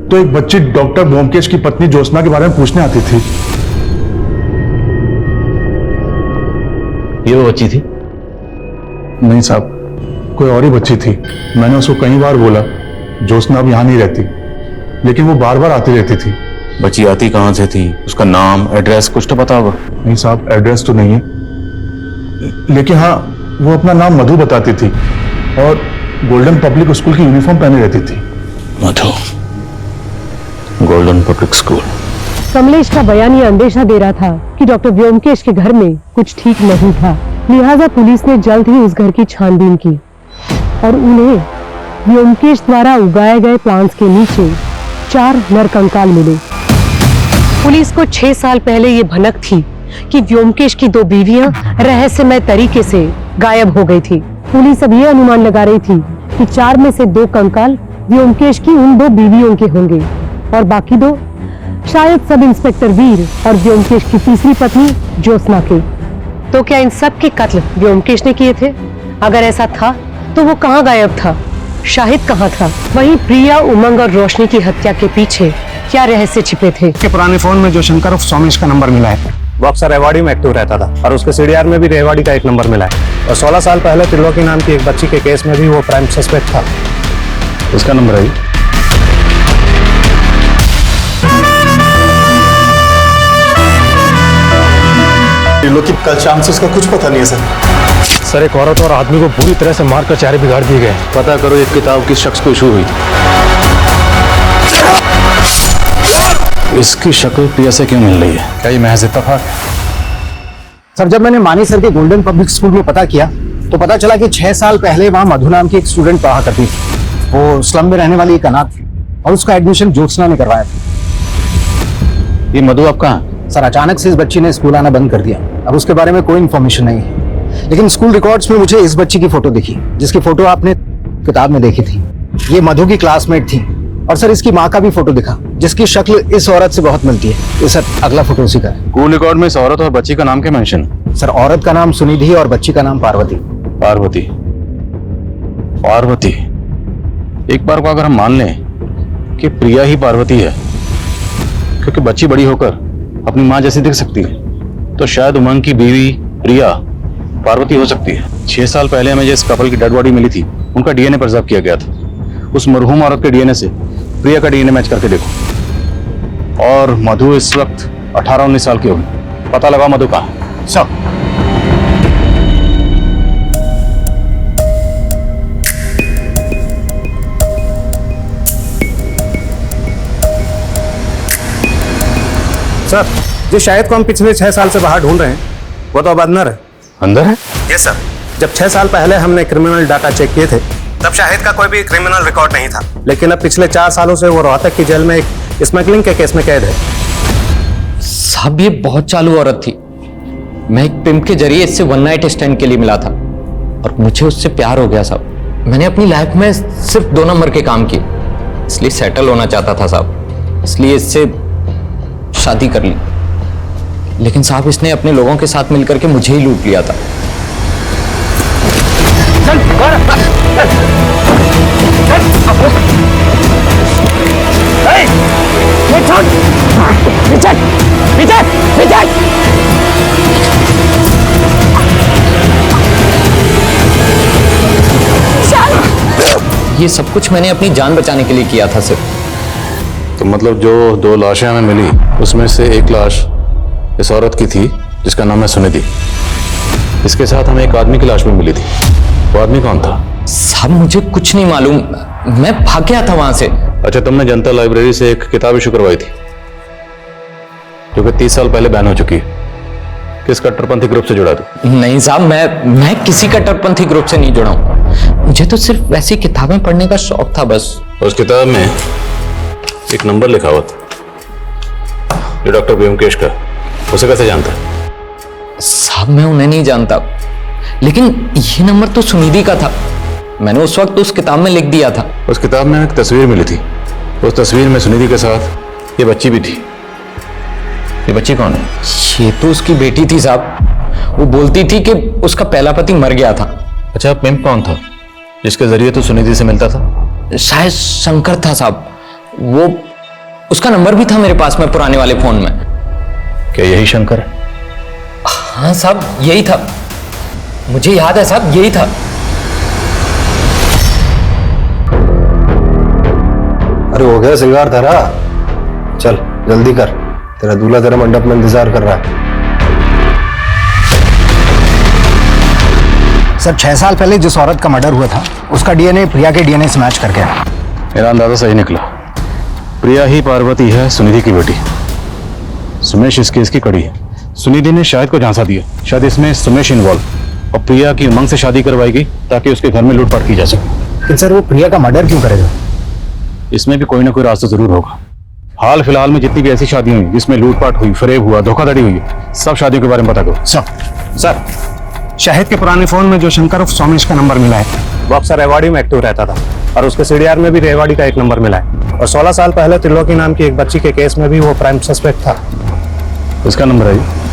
तो एक बच्ची डॉक्टर व्योमकेश की पत्नी ज्योत्सना के बारे में पूछने आती थी। ये वो बच्ची थी? नहीं साहब, कोई और ही बच्ची थी। मैंने उसको कई बार बोला ज्योत्सना अब यहाँ नहीं रहती, लेकिन वो बार बार आती रहती थी। बच्ची आती कहाँ से थी? उसका नाम, एड्रेस कुछ तो पता होगा? नहीं साहब, एड्रेस तो नहीं है, लेकिन हाँ वो अपना नाम मधु बताती थी और गोल्डन पब्लिक स्कूल की यूनिफॉर्म पहने रहती थी। मधु, गोल्डन पब्लिक स्कूल। कमलेश का बयान ये अंदेशा दे रहा था कि डॉक्टर व्योमकेश के घर में कुछ ठीक नहीं था। लिहाजा पुलिस ने जल्द ही उस घर की छानबीन की और उन्हें व्योमकेश द्वारा उगाए गए प्लांट्स के नीचे 4 नरकंकाल मिले। पुलिस को 6 साल पहले ये भनक थी कि व्योमकेश की 2 बीवियां रहस्यमय तरीके से गायब हो गई थी। पुलिस अब ये अनुमान लगा रही थी कि 4 में से 2 कंकाल व्योमकेश की उन 2 बीवियों के होंगे और बाकी 2 शायद सब इंस्पेक्टर वीर और व्योमकेश की तीसरी पत्नी ज्योत्सना के। तो क्या इन सब के कत्ल व्योमकेश ने किए थे? अगर ऐसा था तो वो कहाँ गायब था? शाहिद कहाँ था? वहीं प्रिया, उमंग और रोशनी की हत्या के पीछे क्या रहस्य छिपे थे? के पुराने फोन में जो शंकर उर्फ सोमेश का नंबर मिला है वो अक्सर रेवाड़ी में एक्टिव रहता था और उसके CDR में भी रेवाड़ी का एक नंबर मिला है और 16 साल पहले त्रिलोकी नाम की एक बच्ची के केस में भी वो प्राइम सस्पेक्ट था। इसका नंबर है? त्रिलोकी कल शाम से उसका कुछ पता नहीं है सर, एक औरत और आदमी को पूरी तरह से मारकर चेहरे बिगाड़ दिए गए। पता करो एक किताब किस शख्स को इशू हुई। इसकी शक्ल प्रिया से क्यों मिल रही है? क्या ये महज इत्तेफाक है? सर, जब मैंने मानी सर के गोल्डन पब्लिक स्कूल में पता किया तो पता चला कि 6 साल पहले वहां मधु नाम की एक स्टूडेंट पढ़ा करती थी। वो स्लम में रहने वाली एक अनाथ थी और उसका एडमिशन ज्योत्सना ने करवाया था। ये मधु आप कहाँ? सर, अचानक से इस बच्ची ने स्कूल आना बंद कर दिया। अब उसके बारे में कोई इन्फॉर्मेशन नहीं है, लेकिन स्कूल रिकॉर्ड्स में मुझे इस बच्ची की फोटो दिखी जिसकी फोटो आपने किताब में देखी थी। ये मधु की क्लासमेट थी और सर इसकी माँ का भी फोटो दिखा जिसकी शक्ल इस औरत से बहुत मिलती है। ये सर अगला फोटो उसी का है। स्कूल रिकॉर्ड में इस औरत और बच्ची का नाम क्या मेंशन? सर, औरत का नाम सुनिधि और बच्ची का नाम पार्वती। पार्वती। पार्वती, एक बार को अगर हम मान लें कि प्रिया ही पार्वती है, क्योंकि बच्ची बड़ी होकर अपनी मां जैसी दिख सकती है, तो शायद उमंग की बीवी प्रिया पार्वती हो सकती है। 6 साल पहले हमें जिस कपल की डेड बॉडी मिली थी, उनका डीएनए प्रिजर्व किया गया था। उस मरहूम औरत के डीएनए से प्रिया का डीएनए मैच करके देखो। और मधु इस वक्त 18-19 साल की होगी। पता लगा मधु कहाँ है। सब सर, जिस शाहिद को हम पिछले 6 साल से बाहर ढूंढ रहे हैं, वो तो अब अंदर है। अंदर है? Yes sir. जब 6 साल पहले हमने क्रिमिनल डाटा चेक किए थे, तब शाहिद का कोई भी क्रिमिनल रिकॉर्ड नहीं था। लेकिन अब पिछले 4 सालों से वो रोहतक की जेल में एक स्मगलिंग के केस में कैद है। साहब, ये बहुत चालू औरत थी। मैं एक पिम्प के जरिए इससे वन नाइट स्टैंड के लिए मिला था और मुझे उससे प्यार हो गया साहब। मैंने अपनी लाइफ में सिर्फ 2 नंबर के काम किए, इसलिए सेटल होना चाहता था साहब। इसलिए इससे शादी कर ली। लेकिन साहब, इसने अपने लोगों के साथ मिलकर के मुझे ही लूट लिया था। ये सब कुछ मैंने अपनी जान बचाने के लिए किया था सिर्फ। तो मतलब जो 2 लाशें हमें मिली, उसमें से एक लाश इस औरत की थी जिसका नाम है सुनिधि। इसके साथ हमें एक आदमी की लाश भी मिली थी। वो आदमी कौन था? साहब, मुझे कुछ नहीं मालूम। मैं भाग गया था वहां से। अच्छा, तुमने जनता लाइब्रेरी से एक किताब इशू करवाई थी जो कि 30 साल पहले बैन हो चुकी है। किस कट्टरपंथी ग्रुप से जुड़ा था? नहीं साहब, मैं किसी कट्टरपंथी ग्रुप से नहीं जुड़ा हूं। मुझे तो सिर्फ वैसी किताबें पढ़ने का शौक था बस। उस किताब में एक नंबर लिखा हुआ था जो डॉक्टर व्योमकेश का। उसे कैसे जानता है? साहब, मैं उन्हें नहीं जानता, लेकिन ये नंबर तो सुनिधि का था। मैंने उस वक्त उस किताब में लिख दिया था। उस किताब में एक तस्वीर मिली थी। उस तस्वीर में सुनिधि के साथ ये बच्ची भी थी। ये बच्ची कौन है? ये तो उसकी बेटी थी साहब। वो बोलती थी कि उसका पहला पति मर गया था। अच्छा, पिंप कौन था जिसके जरिए तो सुनिधि से मिलता था? शायद शंकर था साहब। वो उसका नंबर भी था मेरे पास में पुराने वाले फोन में। क्या यही शंकर है? हाँ साहब, यही था। मुझे याद है साहब, यही था। अरे हो गया सिगार धरा, चल जल्दी कर, तेरा दूल्हा तेरे मंडप में इंतजार कर रहा है। सर, 6 साल पहले जिस औरत का मर्डर हुआ था, उसका डीएनए प्रिया के डीएनए से मैच करके आया। मेरा अंदाजा सही निकला। प्रिया ही पार्वती है, सुनिधि की बेटी। सुमेश इस केस की कड़ी है। सुनिधि ने शाहिद को झांसा दिया। शायद इसमें सुमेश इन्वॉल्व, और प्रिया की उमंग से शादी करवाएगी ताकि उसके घर में लूटपाट की जा सके। लेकिन सर, वो प्रिया का मर्डर क्यों करेगा? इसमें भी कोई ना कोई रास्ता जरूर होगा। हाल फिलहाल में जितनी भी ऐसी शादियां हुई जिसमें लूटपाट हुई, फरेब हुआ, धोखाधड़ी हुई, सब शादियों के बारे में पता करो। सर, शाहिद के पुराने फोन में जो शंकर उर्फ सोमेश का नंबर मिला है, वो अक्सर रेवाड़ी में एक्टिव रहता था, और उसके सीडीआर में भी रेवाड़ी का एक नंबर मिला है। और 16 साल पहले त्रिलोकी नाम की एक बच्ची के केस में भी वो प्राइम सस्पेक्ट था। उसका नंबर है?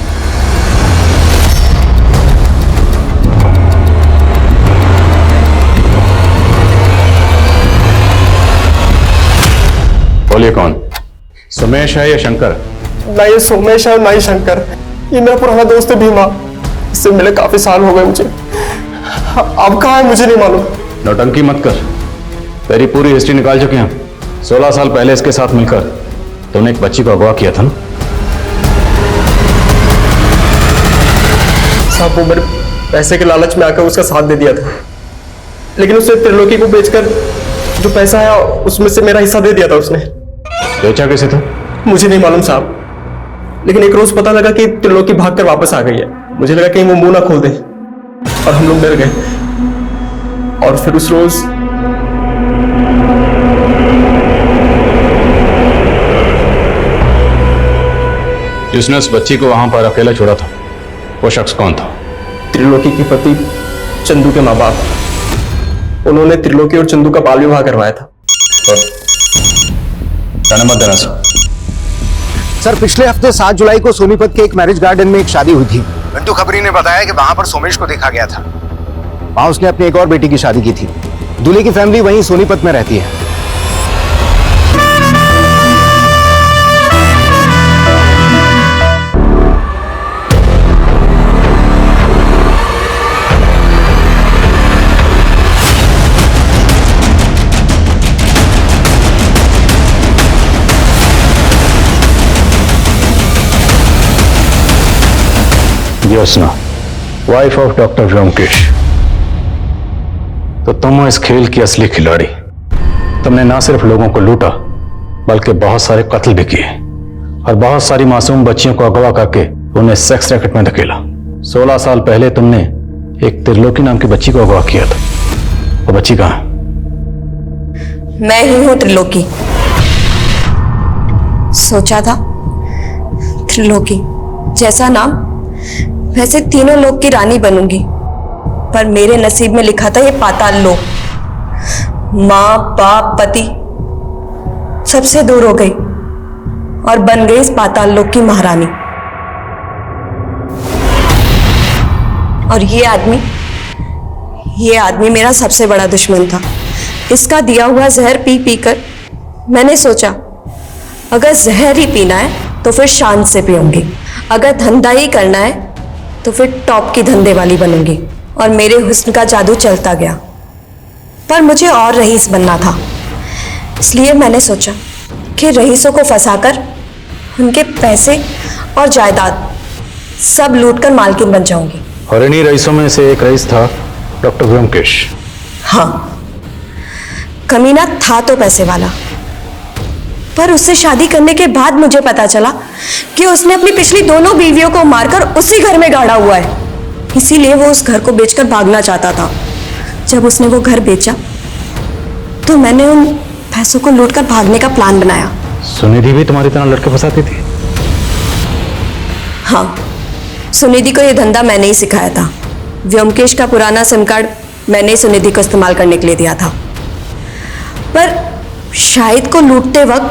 बोलिए, कौन? सुमेश है या शंकर? ना ये सोमेश है और ना ही शंकर। ये मेरा पुराना दोस्त है भीमा। इससे मिले काफी साल हो गए मुझे। अब कहाँ है मुझे नहीं मालूम। नौटंकी मत कर, तेरी पूरी हिस्ट्री निकाल चुके हैं। 16 साल पहले इसके साथ मिलकर तुमने एक बच्ची को अगवा किया था ना? साहब, वो मेरे पैसे के लालच में आकर उसका साथ दे दिया था, लेकिन उसने त्रिलोकी को बेचकर जो पैसा है उसमें से मेरा हिस्सा दे दिया था उसने। बेचा कैसे था? मुझे नहीं मालूम साहब, लेकिन एक रोज पता लगा कि त्रिलोकी भागकर वापस आ गई है। मुझे लगा कहीं वो मुंह ना खोल दे, और हम लोग डर गए। और फिर उस रोज जिसने उस बच्ची को वहां पर अकेला छोड़ा था, वो शख्स कौन था? त्रिलोकी के पति चंदू के माँ बाप। उन्होंने त्रिलोकी और चंदू का बाल विवाह करवाया था। मत देना सर, पिछले हफ्ते 7 जुलाई को सोनीपत के एक मैरिज गार्डन में एक शादी हुई थी। घंटू खबरी ने बताया कि वहां पर सोमेश को देखा गया था। वहां उसने अपनी एक और बेटी की शादी की थी। दूल्हे की फैमिली वहीं सोनीपत में रहती है। Jyotsna, wife of doctor Byomkesh. तो तुम हो इस खेल की असली खिलाड़ी। तुमने ना सिर्फ लोगों को लूटा बल्कि बहुत सारे कत्ल भी किए और बहुत सारी मासूम बच्चियों को अगवा करके उन्हें सेक्स रैकेट में धकेला। 16 साल पहले तुमने एक त्रिलोकी नाम की बच्ची को अगवा किया था। वो बच्ची कहाँ है? मैं ही हूं त्रिलोकी। सोचा था त्रिलोकी जैसा नाम वैसे तीनों लोक की रानी बनूंगी, पर मेरे नसीब में लिखा था ये पाताल लोक। माँ बाप पति सबसे दूर हो गई और बन गई इस पाताल लोक की महारानी। और ये आदमी मेरा सबसे बड़ा दुश्मन था। इसका दिया हुआ जहर पी पीकर मैंने सोचा अगर जहर ही पीना है तो फिर शान से पीऊंगी, अगर धंधा ही करना है तो फिर टॉप की धंधे वाली बनूंगी। और मेरे हुस्न का जादू चलता गया, पर मुझे और रईस बनना था। इसलिए मैंने सोचा कि रईसों को फंसाकर उनके पैसे और जायदाद सब लूटकर मालकिन बन जाऊंगी। और इन्हीं रईसों में से एक रईस था डॉक्टर व्योमकेश। हाँ, कमीना था तो पैसे वाला, पर उससे शादी करने के बाद मुझे पता चला कि उसने अपनी पिछली दोनों बीवियों को मारकर उसी घर में गाड़ा हुआ है। इसीलिए वो उस घर को बेचकर भागना चाहता था। जब उसने वो घर बेचा तो मैंने उन पैसों को लूटकर भागने का प्लान बनाया। सुनिधि भी तुम्हारी तरह लड़के फंसाती थी? हाँ, सुनिधि को यह धंधा मैंने ही सिखाया था। व्योमकेश का पुराना सिम कार्ड मैंने ही सुनिधि को इस्तेमाल करने के लिए दिया था, पर शाहिद को लूटते वक्त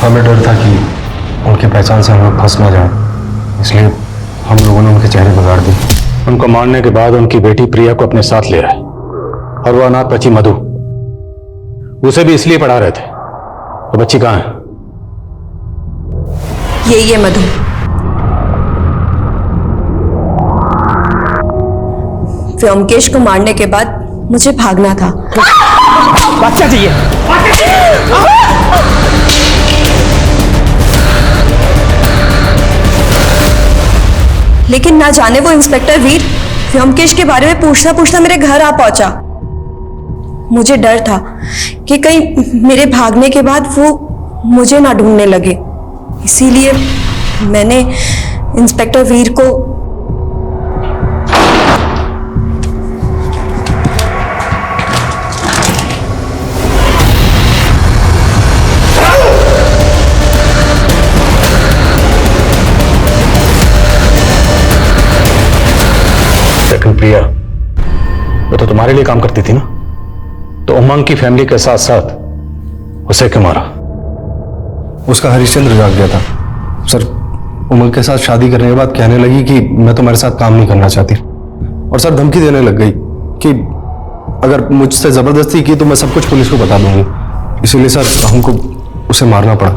हमें डर था कि उनकी पहचान से हम लोग फंस ना जाएं, इसलिए हम लोगों ने उनके चेहरे बिगाड़ दिए। उनको मारने के बाद उनकी बेटी प्रिया को अपने साथ ले आए और वो अनाथ बच्ची मधु, उसे भी इसलिए पढ़ा रहे थे। तो बच्ची कहाँ है? ये मधु। व्योमकेश को मारने के बाद मुझे भागना था। बच्चा चाहिए। लेकिन ना जाने वो इंस्पेक्टर वीर व्योमकेश के बारे में पूछता पूछता मेरे घर आ पहुंचा। मुझे डर था कि कहीं मेरे भागने के बाद वो मुझे ना ढूंढने लगे। इसीलिए मैंने इंस्पेक्टर वीर को लेकिन प्रिया वो तो तुम्हारे लिए काम करती थी ना, तो उमंग की फैमिली के साथ साथ उसे क्यों मारा? उसका हरिश्चंद्र जाग गया था सर। उमंग के साथ शादी करने के बाद कहने लगी कि मैं तुम्हारे साथ काम नहीं करना चाहती, और सर धमकी देने लग गई कि अगर मुझसे जबरदस्ती की तो मैं सब कुछ पुलिस को बता दूंगी। इसीलिए सर हमको उसे मारना पड़ा।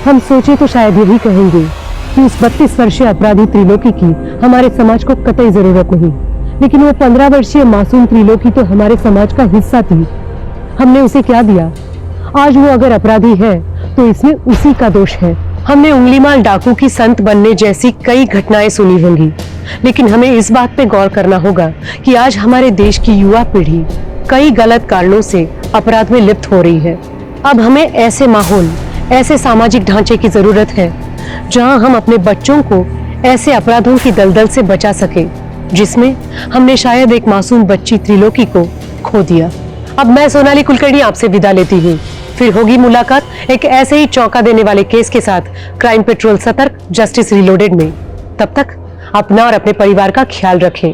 हम सोचे तो शायद यही कहेंगे कि उस 32 वर्षीय अपराधी त्रिलोकी की हमारे समाज को कतई जरूरत नहीं, लेकिन वो 15 वर्षीय मासूम त्रिलोकी तो हमारे समाज का हिस्सा थी। हमने उसे क्या दिया? आज वो अगर अपराधी है तो इसमें उसी का दोष है। हमने उंगलीमाल डाकू की संत बनने जैसी कई घटनाएं सुनी होंगी, लेकिन हमें इस बात पे गौर करना होगा कि आज हमारे देश की युवा पीढ़ी कई गलत कारणों से अपराध में लिप्त हो रही है। अब हमें ऐसे माहौल, ऐसे सामाजिक ढांचे की जरूरत है जहां हम अपने बच्चों को ऐसे अपराधों की दलदल से बचा सके जिसमें हमने शायद एक मासूम बच्ची त्रिलोकी को खो दिया। अब मैं सोनाली कुलकर्णी आपसे विदा लेती हूँ। फिर होगी मुलाकात एक ऐसे ही चौंका देने वाले केस के साथ क्राइम पेट्रोल सतर्क जस्टिस रिलोडेड में। तब तक अपना और अपने परिवार का ख्याल रखें,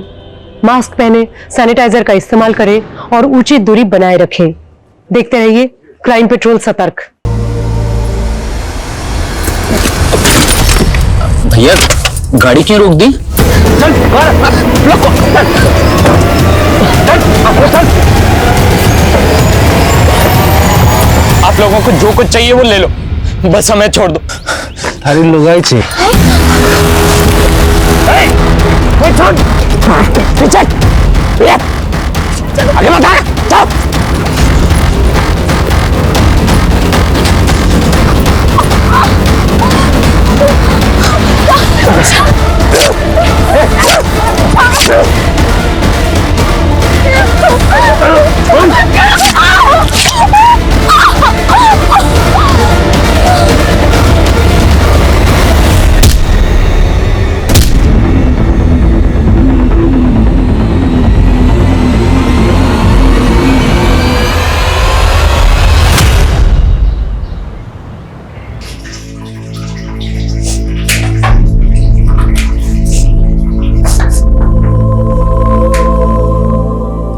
मास्क पहने, सैनिटाइजर का इस्तेमाल करें और उचित दूरी बनाए रखें। देखते रहिए क्राइम पेट्रोल सतर्क। भैया गाड़ी क्यों रोक दी? आप लोगों को जो कुछ चाहिए वो ले लो, बस हमें छोड़ दो। अरे लुगाई चाहिए। आगे मत भाग, चल।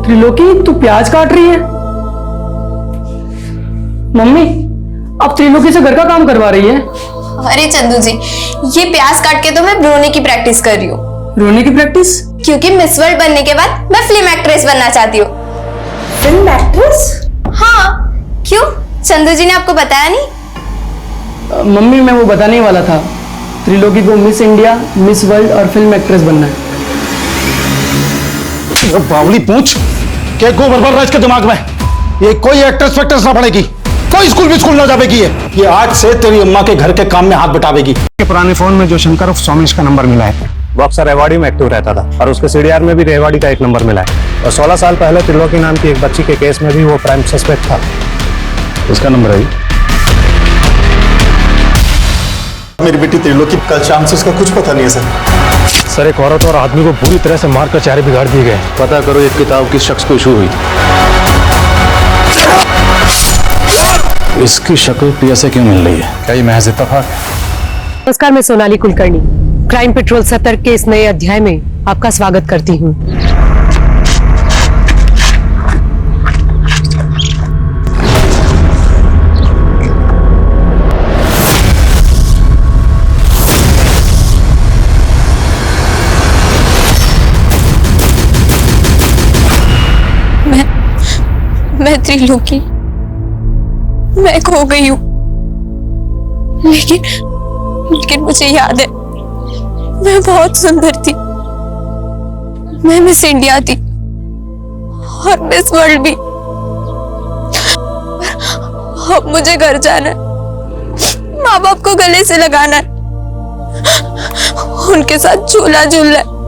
त्रिलोकी, तू प्याज काट रही है? मम्मी, अब त्रिलोकी से घर का काम करवा रही है? अरे चंदू जी, ये प्याज काट के तो मैं रोने की प्रैक्टिस कर रही हूँ। रोने की प्रैक्टिस? क्योंकि मिस वर्ल्ड बनने के बाद मैं फिल्म एक्ट्रेस बनना चाहती हूँ। Film actress? हाँ, क्यों? चंदू जी ने आपको बताया नहीं? मम्मी, मैं वो बताने ही वाला था। त्रिलोकी को मिस इंडिया, मिस वर्ल्ड और फिल्म एक्ट्रेस बनना है। बावली पूछ क्या को बरबर रहा इसके दिमाग में? ये कोई एक्ट्रेस फैक्ट्रेस ना पड़ेगी, कोई स्कूल भी स्कूल ना जाएगी। ये आज से तेरी अम्मा के घर के काम में हाथ बटावेगी। पुराने फोन में जो शंकर उर्फ सोमेश का नंबर मिला है, वो अक्सर रेवाड़ी में एक्टिव रहता था और उसके सीडीआर में भी रेवाड़ी का एक नंबर मिला है। और 16 साल पहले त्रिलोकी नाम की एक बच्ची के केस में भी वो प्राइम सस्पेक्ट था। इसका नंबर है? मेरी बेटी त्रिलोकी कल शाम से इसका कुछ पता नहीं है सर, एक औरत और आदमी को बुरी तरह से मारकर चेहरे बिगाड़ दिए गए। पता करो एक किताब किस शख्स को इशू हुई। इसकी शक्ल प्रिया से क्यों मिल रही है? क्या ये महज इत्तेफाक है? नमस्कार, मैं सोनाली कुलकर्णी क्राइम पेट्रोल सतर्क के इस नए अध्याय में आपका स्वागत करती हूँ। मैं त्रिलोकी, मैं खो गई हूँ, लेकिन मुझे याद है मैं बहुत सुंदर थी। मैं मिस इंडिया थी और मिस वर्ल्ड भी। अब मुझे घर जाना है, माँ बाप को गले से लगाना है, उनके साथ झूला झूलना है।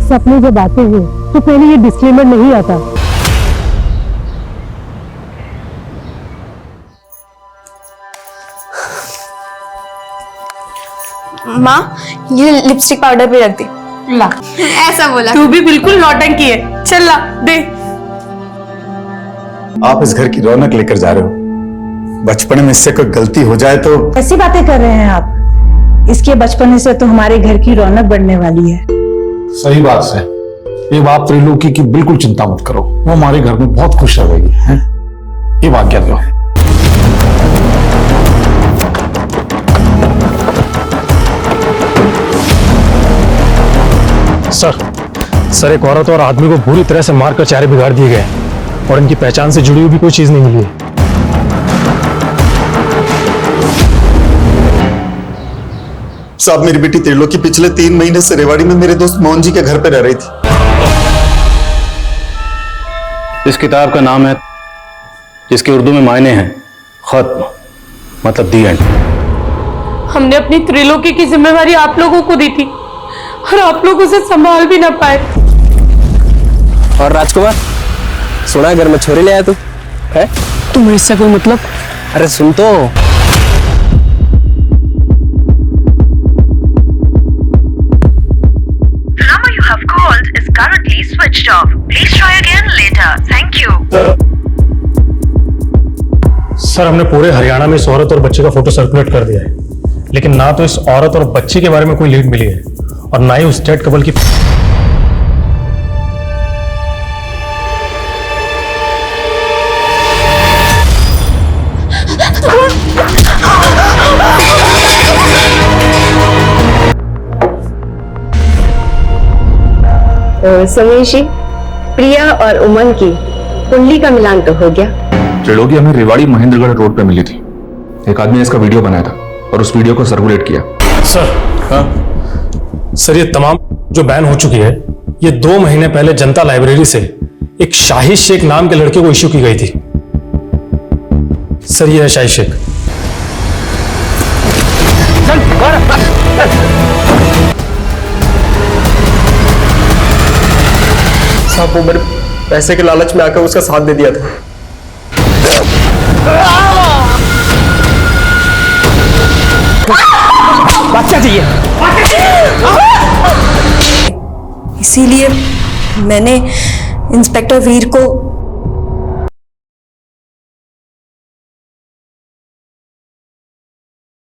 सपने जब आते हैं तो पहले ये डिस्क्लेमर नहीं आता। माँ, ये लिपस्टिक पाउडर भी रख दे। ला, ऐसा बोला। तू भी बिल्कुल नौटंकी है। चल ला दे। आप इस घर की रौनक लेकर जा रहे हो, बचपन में इससे कोई गलती हो जाए तो। ऐसी बातें कर रहे हैं आप? इसके बचपन से तो हमारे घर की रौनक बढ़ने वाली है। सही बात है। ये बात त्रिलोकी की बिल्कुल चिंता मत करो, वो हमारे घर में बहुत खुश रहेगी। हैं? ये बात क्या दो। सर, एक औरत और आदमी को बुरी तरह से मारकर चेहरे बिगाड़ दिए गए और इनकी पहचान से जुड़ी हुई भी कोई चीज नहीं मिली है। साहब, मेरी बेटी त्रिलोकी पिछले 3 महीने से रेवाड़ी में मेरे दोस्त मोहन जी के घर पे रह रही थी। इस किताब का नाम है, जिसके उर्दू में मायने हैं खत्म, मतलब दी एंड। हमने अपनी त्रिलोकी की जिम्मेवारी आप लोगों को दी थी और आप लोग उसे संभाल भी ना पाए। और राजकुमार, सुना घर में छोरी ले आया तू है? तुम्हें इससे कोई मतलब? अरे सुन तो। Currently switched off. Please try again later. Thank you. Sir, हमने पूरे हरियाणा में इस औरत और बच्चे का फोटो सर्कुलेट कर दिया है, लेकिन ना तो इस औरत और बच्चे के बारे में कोई लीड मिली है और ना ही उस डेड कपल की। समीर जी, प्रिया और उमंग की कुंडली का मिलान तो हो गया। त्रिलोकी हमें रेवाड़ी महेंद्रगढ़ रोड पे मिली थी। एक आदमी ने इसका वीडियो बनाया था और उस वीडियो को सर्कुलेट किया। सर, सर ये तमाम जो बैन हो चुकी है, ये 2 महीने पहले जनता लाइब्रेरी से एक शाहिद शेख नाम के लड़के को इश्यू की गई थी। सर ये है शाहिद शेख। साहब वो मेरे पैसे के लालच में आकर उसका साथ दे दिया था। बच्चा चाहिए। इसीलिए मैंने इंस्पेक्टर वीर को